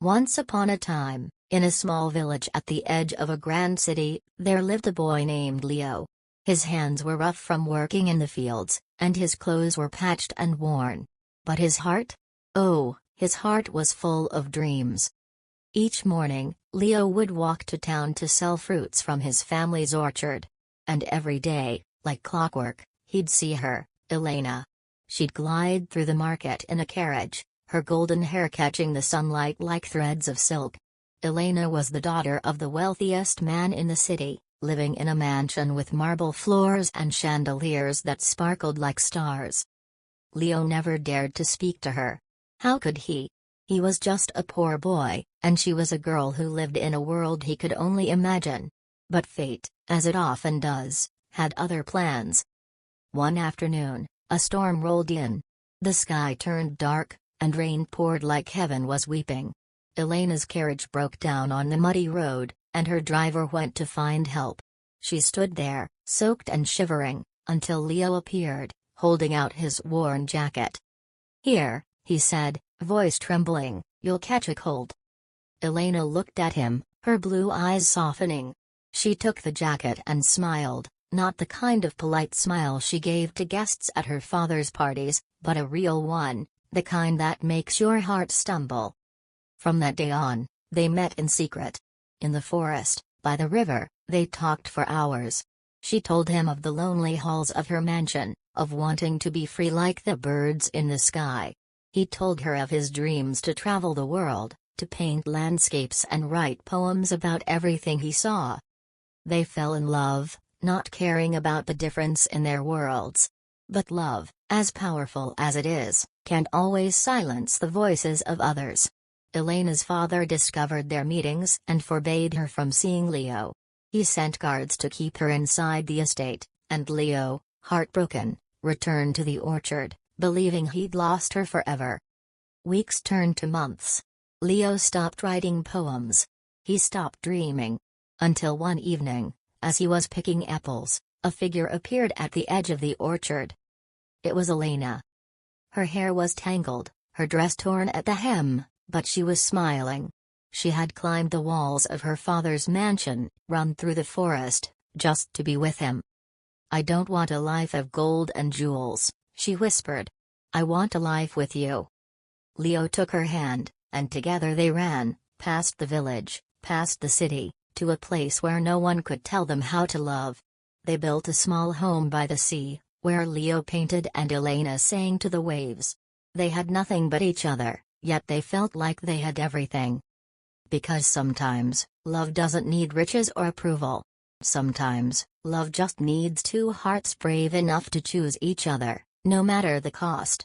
Once upon a time, in a small village at the edge of a grand city, there lived a boy named Leo. His hands were rough from working in the fields, and his clothes were patched and worn. But his heart? Oh, his heart was full of dreams. Each morning, Leo would walk to town to sell fruits from his family's orchard. And every day, like clockwork, he'd see her, Elena. She'd glide through the market in a carriage, her golden hair catching the sunlight like threads of silk. Elena was the daughter of the wealthiest man in the city, living in a mansion with marble floors and chandeliers that sparkled like stars. Leo never dared to speak to her. How could he? He was just a poor boy, and she was a girl who lived in a world he could only imagine. But fate, as it often does, had other plans. One afternoon, a storm rolled in. The sky turned dark, and rain poured like heaven was weeping. Elena's carriage broke down on the muddy road, and her driver went to find help. She stood there, soaked and shivering, until Leo appeared, holding out his worn jacket. "Here," he said, voice trembling, "you'll catch a cold." Elena looked at him, her blue eyes softening. She took the jacket and smiled, not the kind of polite smile she gave to guests at her father's parties, but a real one, the kind that makes your heart stumble. From that day on, they met in secret. In the forest, by the river, they talked for hours. She told him of the lonely halls of her mansion, of wanting to be free like the birds in the sky. He told her of his dreams to travel the world, to paint landscapes and write poems about everything he saw. They fell in love, not caring about the difference in their worlds. But love, as powerful as it is, can't always silence the voices of others. Elena's father discovered their meetings and forbade her from seeing Leo. He sent guards to keep her inside the estate, and Leo, heartbroken, returned to the orchard, believing he'd lost her forever. Weeks turned to months. Leo stopped writing poems. He stopped dreaming. Until one evening, as he was picking apples, a figure appeared at the edge of the orchard. It was Elena. Her hair was tangled, her dress torn at the hem, but she was smiling. She had climbed the walls of her father's mansion, run through the forest, just to be with him. "I don't want a life of gold and jewels," she whispered. "I want a life with you." Leo took her hand, and together they ran, past the village, past the city, to a place where no one could tell them how to love. They built a small home by the sea, where Leo painted and Elena sang to the waves. They had nothing but each other, yet they felt like they had everything. Because sometimes, love doesn't need riches or approval. Sometimes, love just needs two hearts brave enough to choose each other, no matter the cost.